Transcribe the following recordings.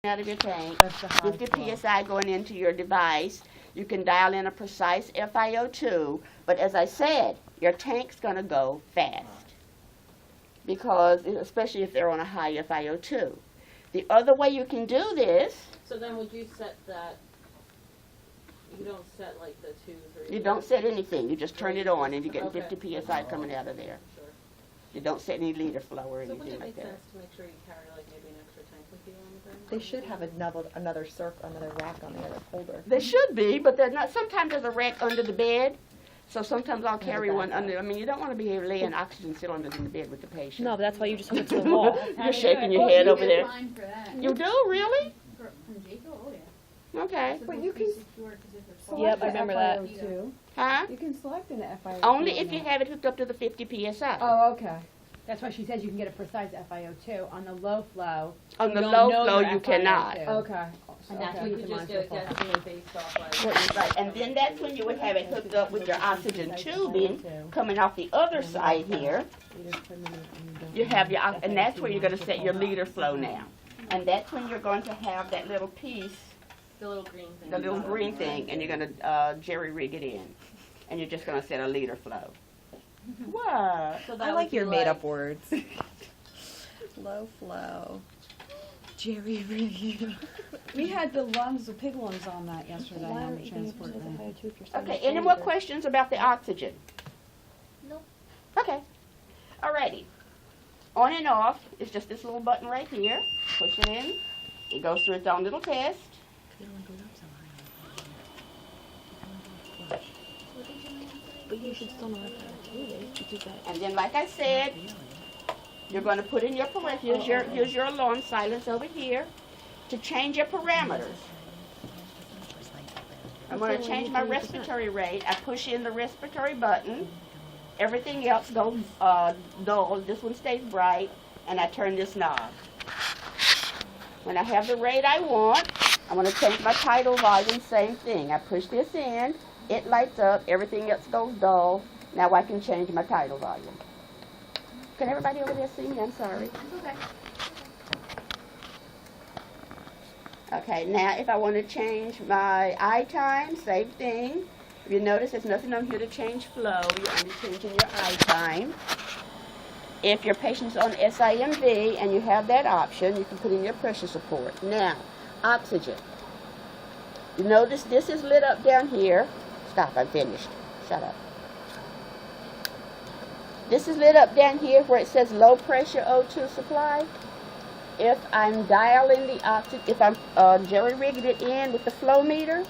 out of your tank, That's the high 50 flow. psi going into your device. You can dial in a precise FiO2, but as I said, your tank's going to go fast, because especially if they're on a high FiO2. The other way you can do this, So then would you set that, you don't set like the 2, 3? you don't set anything. You just turn it on and you get Okay. 50 psi coming out of there. Sure. You don't set any liter flow or So wouldn't anything it like make that. sense to make sure you carry like maybe an extra tank with you on the thing? They should have another rack on the other holder. They should be, but they're not. Sometimes there's a rack under the bed, so sometimes I'll carry one under. I mean, you don't want to be laying oxygen cylinders in the bed with the patient. No, but that's why you just hook it to the wall. You're shaking your head over there. Fine for that. You do, really? From Jayco, oh yeah. Okay. But you can Yep, I remember that. Huh? You can select an FiO2. Only if you have it hooked up to the 50 psi. Oh, okay. That's why she says you can get a precise FiO2 on the low flow. On you the don't low know flow, your you cannot. FiO2. Okay. And that's Okay. what You you could can just monitor do it for. guesstimate based off like. Right, and then that's when you would have it hooked up with your oxygen tubing coming off the other side here. You have your, and that's where you're going to set your liter flow now. And that's when you're going to have that little piece, The little green thing. the little green thing, and you're going to jerry rig it in. And you're just going to set a liter flow. What? So that I would like be your made-up words. Low flow. Jerry rig. We had the lungs, the pig lungs on that yesterday on the transport van. Okay, any more questions about the oxygen? Nope. Okay. Alrighty. On and off is just this little button right here. Push it in. It goes through its own little test. But you should still know how to do it because that. And then, like I said, you're going to put in your parameters. Here's your alarm silence over here. To change your parameters, I'm going to change my respiratory rate. I push in the respiratory button. Everything else goes dull. This one stays bright. And I turn this knob. When I have the rate I want, I'm going to change my tidal volume. Same thing. I push this in. It lights up. Everything else goes dull. Now I can change my tidal volume. Can everybody over there see me? I'm sorry. Okay. Okay, now if I want to change my eye time, same thing. If you notice, there's nothing on here to change flow. You're only changing your eye time. If your patient's on SIMV and you have that option, you can put in your pressure support. Now, oxygen. You notice this is lit up down here. Stop, I'm finished. Shut up. This is lit up down here where it says low pressure O2 supply. If I'm dialing the oxygen, if I'm jerry-rigging it in with the flow meter,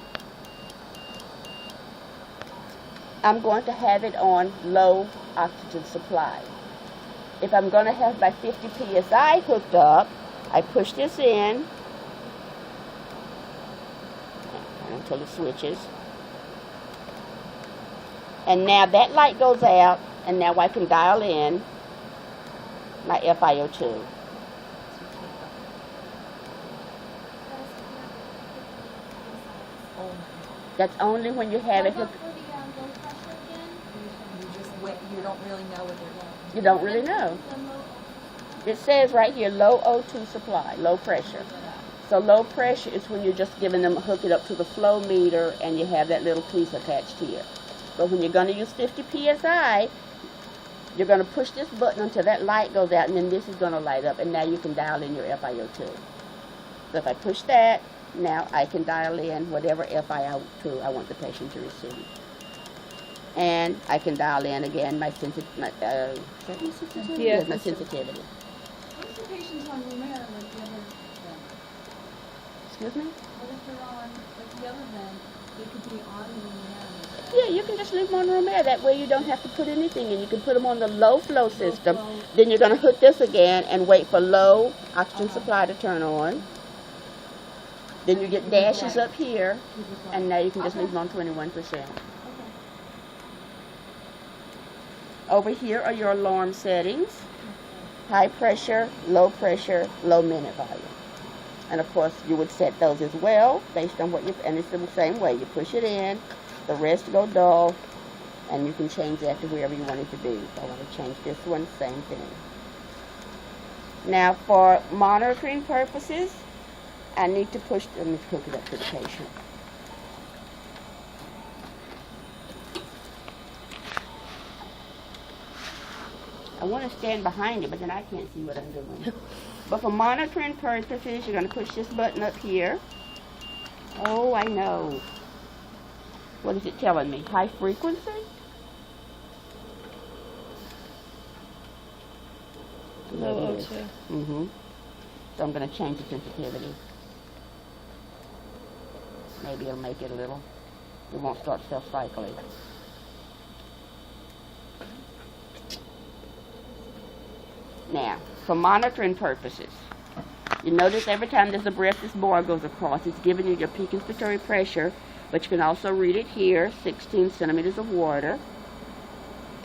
I'm going to have it on low oxygen supply. If I'm going to have my 50 psi hooked up, I push this in until it switches. And now that light goes out, and now I can dial in my FiO2. That's only when you have it hooked. You just wait. You don't really know what they're doing. You don't really know. It says right here, low O2 supply, low pressure. So low pressure is when you're just giving them, hook it up to the flow meter, and you have that little piece attached here. But when you're going to use 50 psi, you're going to push this button until that light goes out, and then this is going to light up, and now you can dial in your FiO2. So if I push that, now I can dial in whatever FiO2 I want the patient to receive. And I can dial in again my sensitivity. Yeah. My sensitivity. What's the patients on room air like the other vent? Excuse me? What if they're on, like the other vent, they could be on room air? Yeah, you can just leave them on room air. That way you don't have to put anything in. You can put them on the low flow system. Then you're going to hook this again and wait for low oxygen supply to turn on. Then you get dashes up here, and now you can just leave them on 21%. Over here are your alarm settings. High pressure, low minute volume. And of course, you would set those as well based on what you, and it's the same way. You push it in, the rest go dull, and you can change that to wherever you want it to be. If I want to change this one, same thing. Now for monitoring purposes, I need to push, let me hook it up to the patient. I want to stand behind it, but then I can't see what I'm doing. But for monitoring purposes, you're going to push this button up here. Oh, I know. What is it telling me? High frequency? Low O2. Mm-hmm. So I'm going to change the sensitivity. Maybe it'll make it a little. It won't start self-cycling. Now, for monitoring purposes, you notice every time there's a breath this bar goes across, it's giving you your peak inspiratory pressure, but you can also read it here, 16 centimeters of water.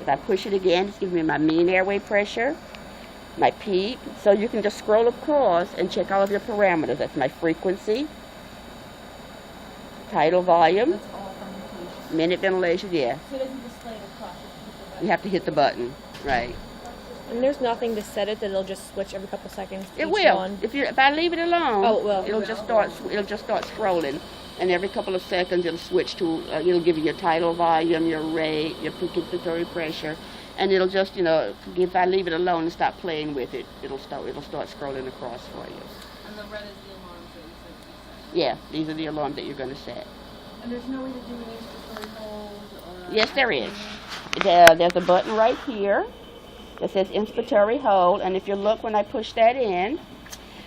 If I push it again, it's giving me my mean airway pressure, my peak. So you can just scroll across and check all of your parameters. That's my frequency, tidal volume, That's all fermentation. minute ventilation, yeah. So it doesn't display it across. You have to hit the button, right. And there's nothing to set it that it'll just switch every couple seconds. To It each will. One. If I leave it alone, Oh, it will. it'll just start scrolling, and every couple of seconds it'll switch to it'll give you your tidal volume, your rate, your peak inspiratory pressure, and it'll just if I leave it alone and stop playing with it, it'll start scrolling across for you. And the red is the alarms that you said you set. Yeah, these are the alarms that you're going to set. And there's no way to do an inspiratory hold or. Yes, there is. There's a button right here that says inspiratory hold, and if you look when I push that in,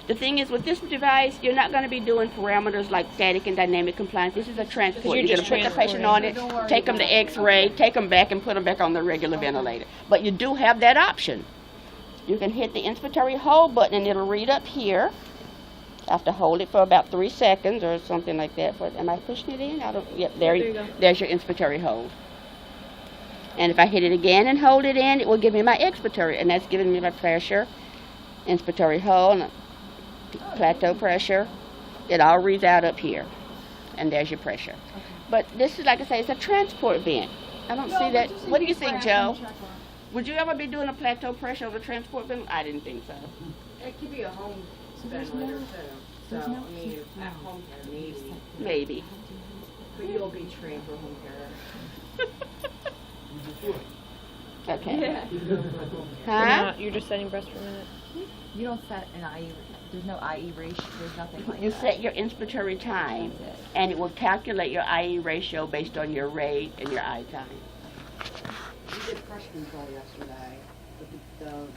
the thing is with this device, you're not going to be doing parameters like static and dynamic compliance. This is a transport. You're You're just going to put the patient on it, take them to X-ray, take them back, and put them back on the regular ventilator. But you do have that option. You can hit the inspiratory hold button, and it'll read up here. I have to hold it for about 3 seconds or something like that. But am I pushing it in? Yep, There you go. there's your inspiratory hold. And if I hit it again and hold it in, it will give me my expiratory, and that's giving me my pressure, inspiratory hold, and plateau pressure. It all reads out up here, and there's your pressure. But this is, like I say, it's a transport vent. I don't see that. What do you think, Joe? Would you ever be doing a plateau pressure over a transport vent? I didn't think so. It could be a home ventilator too. So, I mean, at home care, Maybe. but you'll be trained for home care. Okay. You're Huh? not. You're just setting breast per minute. You don't set an IE, there's no IE ratio, there's nothing like You that. set your inspiratory time, and it will calculate your IE ratio based on your rate and your I time. We did pressure control yesterday with the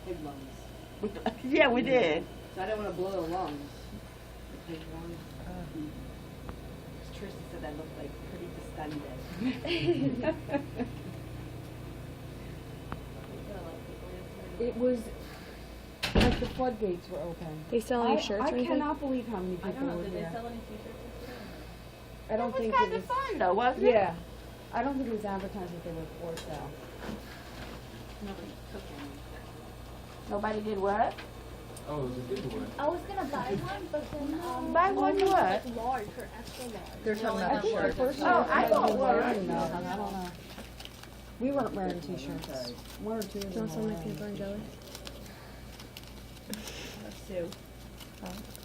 pig lungs. Yeah, we did. So I didn't want to blow the lungs. The pig lungs. Tristan said that looked like pretty distended. It was like the floodgates were open. They sell any I shirts or anything? cannot believe how many I people don't know, were did they there. sell any t-shirts yesterday? I don't It was think kind it of was. fun, though, wasn't it? Yeah, I don't think it was advertised that they were for sale. Nobody took any. Nobody did what? I was gonna buy one, but then, Buy one what? like large or extra large. They're talking I about think the shirts. first Oh, year I we bought were one. wearing them. I don't know. We weren't wearing t-shirts. One or two of Do you them want some were of my peanut butter wearing. and jelly? Sue.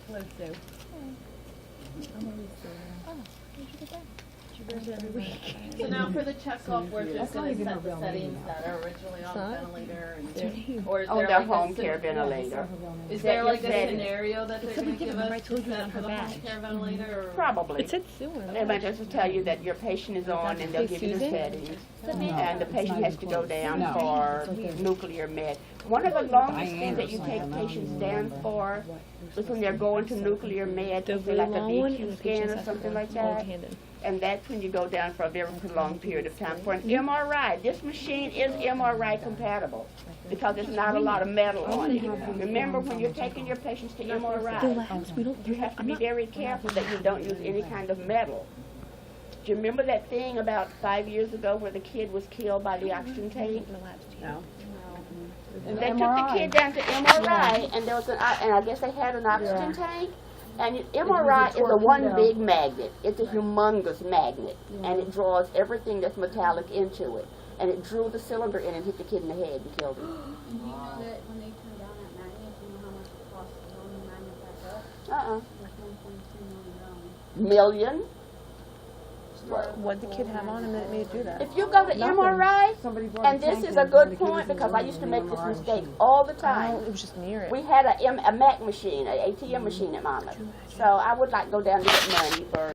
Hello, Sue. She wears it every week. So now for the checkoff, we're That's just not gonna even her set the real settings name, that are originally on the not? ventilator It's her name. and, or is On there their like home a care sce- ventilator. Is Set there your like a settings. scenario that they're gonna give us I told to you set on for her the home badge. care ventilator or? Probably. It said Sue on They it. might just tell you that your patient is on, and they'll Say give you the Susan? settings. Samantha. And the patient not has to even go close. down No. for It's like nuclear med. One of the longest things Diane that you or take something, I don't patients even down remember. for is when they're going to nuclear med, The something like a blue one and VQ the scan patients or have to something go like all that. handed. And that's when you go down for a very prolonged period of time. For an Mm-hmm. MRI, this machine is MRI compatible because there's not a lot of metal on it. Remember, when you're taking your patients to The MRI, labs, we don't. you have to I'm be not- very careful that you don't use any kind of metal. Do you remember that thing about 5 years ago where the kid was killed by the oxygen tank? The labs too. No. And they took the kid down to MRI, and there was and I guess they had an oxygen tank. And MRI is a one torpedo. big magnet. It's a humongous magnet, and it draws everything that's metallic into it. And it drew the cylinder in and hit the kid in the head and killed him. And do you know that when they turn down that magnet, do you know how much it costs to run the magnet back up? Million. What'd the kid have on him that made it do that? If you go to MRI, Somebody brought and a this tank is in a and tried to good give point us a because I zone used to in make the this MRI mistake machine. all the Oh, time. it was just near it. We had a Mac machine, a ATM machine at Monmouth. So I would like go down to get money for